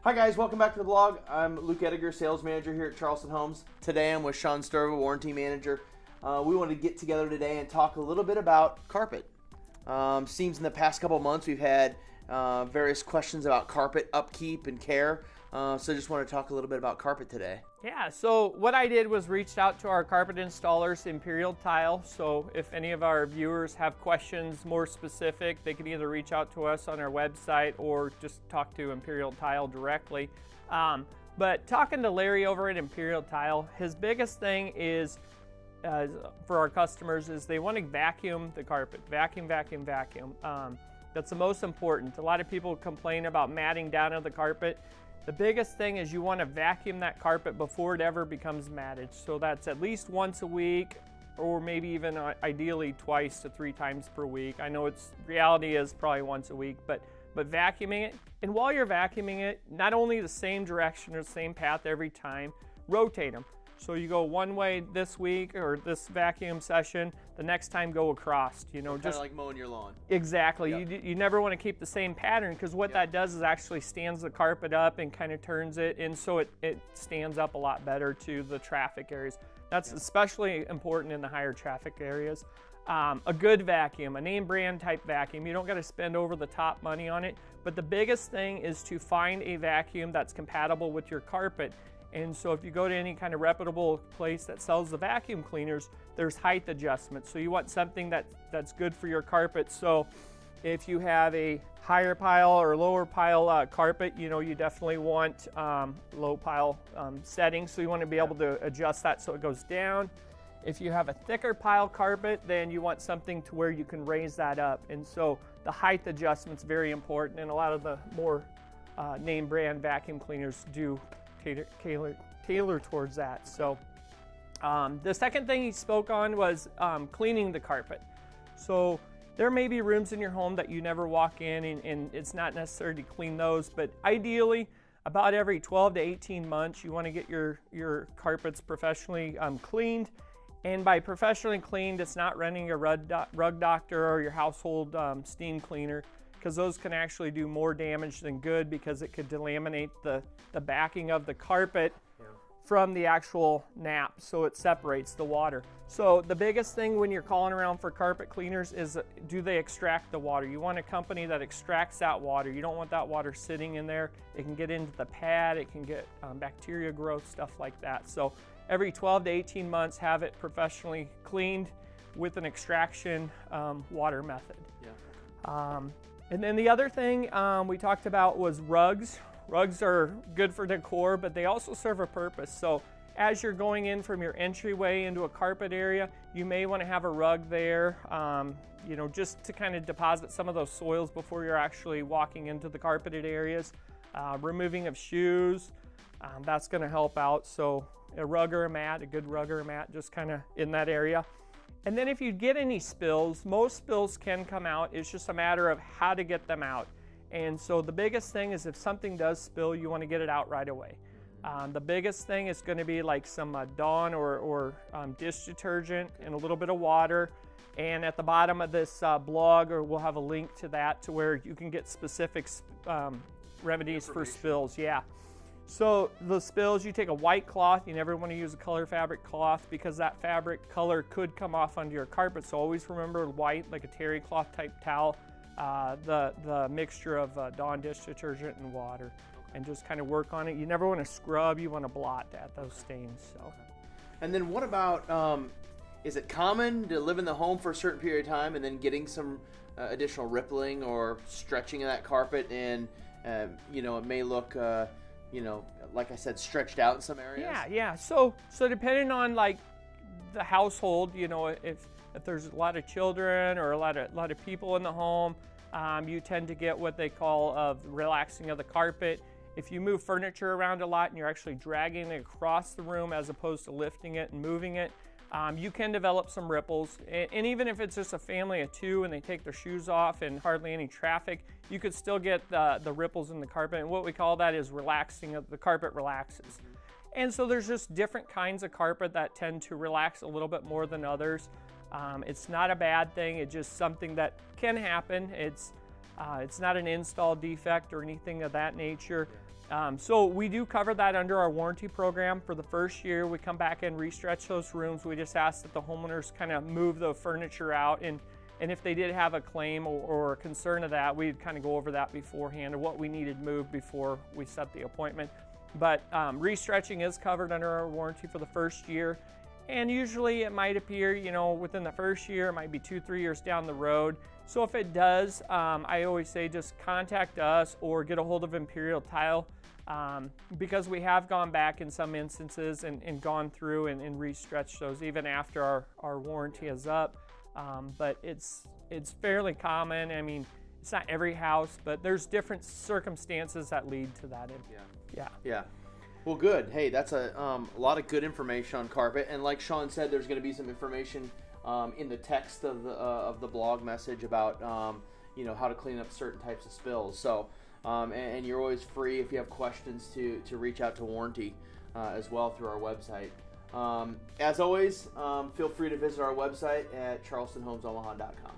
Hi guys, welcome back to the vlog. I'm Luke Ediger, sales manager here at Charleston Homes. Today I'm with Sean Stodola, warranty manager. We wanted to get together today and talk a little bit about carpet. Seems in the past couple of months we've had various questions about carpet upkeep and care. So just want to talk a little bit about carpet today. Yeah, so what I did was reached out to our carpet installers, Imperial Tile. So if any of our viewers have questions more specific, they can either reach out to us on our website or just talk to Imperial Tile directly. But talking to Larry over at Imperial Tile, his biggest thing is, for our customers, is they want to vacuum the carpet. Vacuum. That's the most important. A lot of people complain about matting down on the carpet. The biggest thing is you want to vacuum that carpet before it ever becomes matted. So that's at least once a week, or maybe even ideally twice to 3 times per week. I know reality is probably once a week, but vacuuming it. And while you're vacuuming it, not only the same direction or the same path every time, rotate them. So you go one way this week or this vacuum session, the next time go across, you know. Just like mowing your lawn. Exactly. Yep. You never want to keep the same pattern, because what that does is actually stands the carpet up and kind of turns it, and so it stands up a lot better to the traffic areas. That's especially important in the higher traffic areas. A good vacuum, a name brand type vacuum, you don't got to spend over the top money on it, but the biggest thing is to find a vacuum that's compatible with your carpet. And so if you go to any kind of reputable place that sells the vacuum cleaners, there's height adjustments. So you want something that's good for your carpet. So if you have a higher pile or lower pile carpet, you know, you definitely want low pile settings. So you want to be able to adjust that so it goes down. If you have a thicker pile carpet, then you want something to where you can raise that up. And so the height adjustment's very important, and a lot of the more name brand vacuum cleaners do tailor towards that. So the second thing he spoke on was cleaning the carpet. So there may be rooms in your home that you never walk in, and it's not necessary to clean those, but ideally about every 12 to 18 months you want to get your carpets professionally cleaned. And by professionally cleaned, it's not running a rug doctor or your household steam cleaner, because those can actually do more damage than good, because it could delaminate the backing of the carpet from the actual nap, so it separates the water. So the biggest thing when you're calling around for carpet cleaners is, do they extract the water? You want a company that extracts that water. You don't want that water sitting in there. It can get into the pad, it can get bacteria growth, stuff like that. So every 12 to 18 months, have it professionally cleaned with an extraction water method. And then the other thing we talked about was rugs. Rugs are good for decor, but they also serve a purpose. So as you're going in from your entryway into a carpet area, you may want to have a rug there, you know, just to kind of deposit some of those soils before you're actually walking into the carpeted areas. Removing of shoes, that's going to help out. So a rug or a mat, a good rug or a mat, just kind of in that area. And then if you get any spills, most spills can come out. It's just a matter of how to get them out. And so the biggest thing is, if something does spill, you want to get it out right away. The biggest thing is going to be like some Dawn or dish detergent and a little bit of water. And at the bottom of this blog, or we'll have a link to that, to where you can get specific remedies for spills. Yeah. So the spills, you take a white cloth. You never want to use a color fabric cloth, because that fabric color could come off onto your carpet. So always remember white, like a terry cloth type towel, the mixture of Dawn dish detergent and water, and just kind of work on it. You never want to scrub, you want to blot at those stains. So. And then what about, is it common to live in the home for a certain period of time and then getting some additional rippling or stretching of that carpet, and you know, it may look you know, like I said, stretched out in some areas? Yeah. So depending on like the household, you know, if there's a lot of children or a lot of people in the home, you tend to get what they call relaxing of the carpet. If you move furniture around a lot and you're actually dragging it across the room as opposed to lifting it and moving it, you can develop some ripples. And even if it's just a family of 2 and they take their shoes off and hardly any traffic, you could still get the ripples in the carpet. And what we call that is relaxing of the carpet relaxes. And so there's just different kinds of carpet that tend to relax a little bit more than others. It's not a bad thing. It's just something that can happen. It's It's not an install defect or anything of that nature. So we do cover that under our warranty program. For the first year, we come back and restretch those rooms. We just ask that the homeowners kind of move the furniture out, and if they did have a claim or a concern of that, we'd kind of go over that beforehand, or what we needed moved before we set the appointment. But restretching is covered under our warranty for the first year. And usually it might appear, within the first year, it might be 2-3 years down the road. So if it does, I always say just contact us or get a hold of Imperial Tile, because we have gone back in some instances and gone through and restretched those even after our warranty is up. But it's fairly common. I mean, it's not every house, but there's different circumstances that lead to that. Yeah. Well, good. Hey, that's a lot of good information on carpet, and like Sean said, there's going to be some information in the text of the blog message about how to clean up certain types of spills. So, and you're always free if you have questions to reach out to warranty as well through our website. As always, feel free to visit our website at charlestonhomesomaha.com.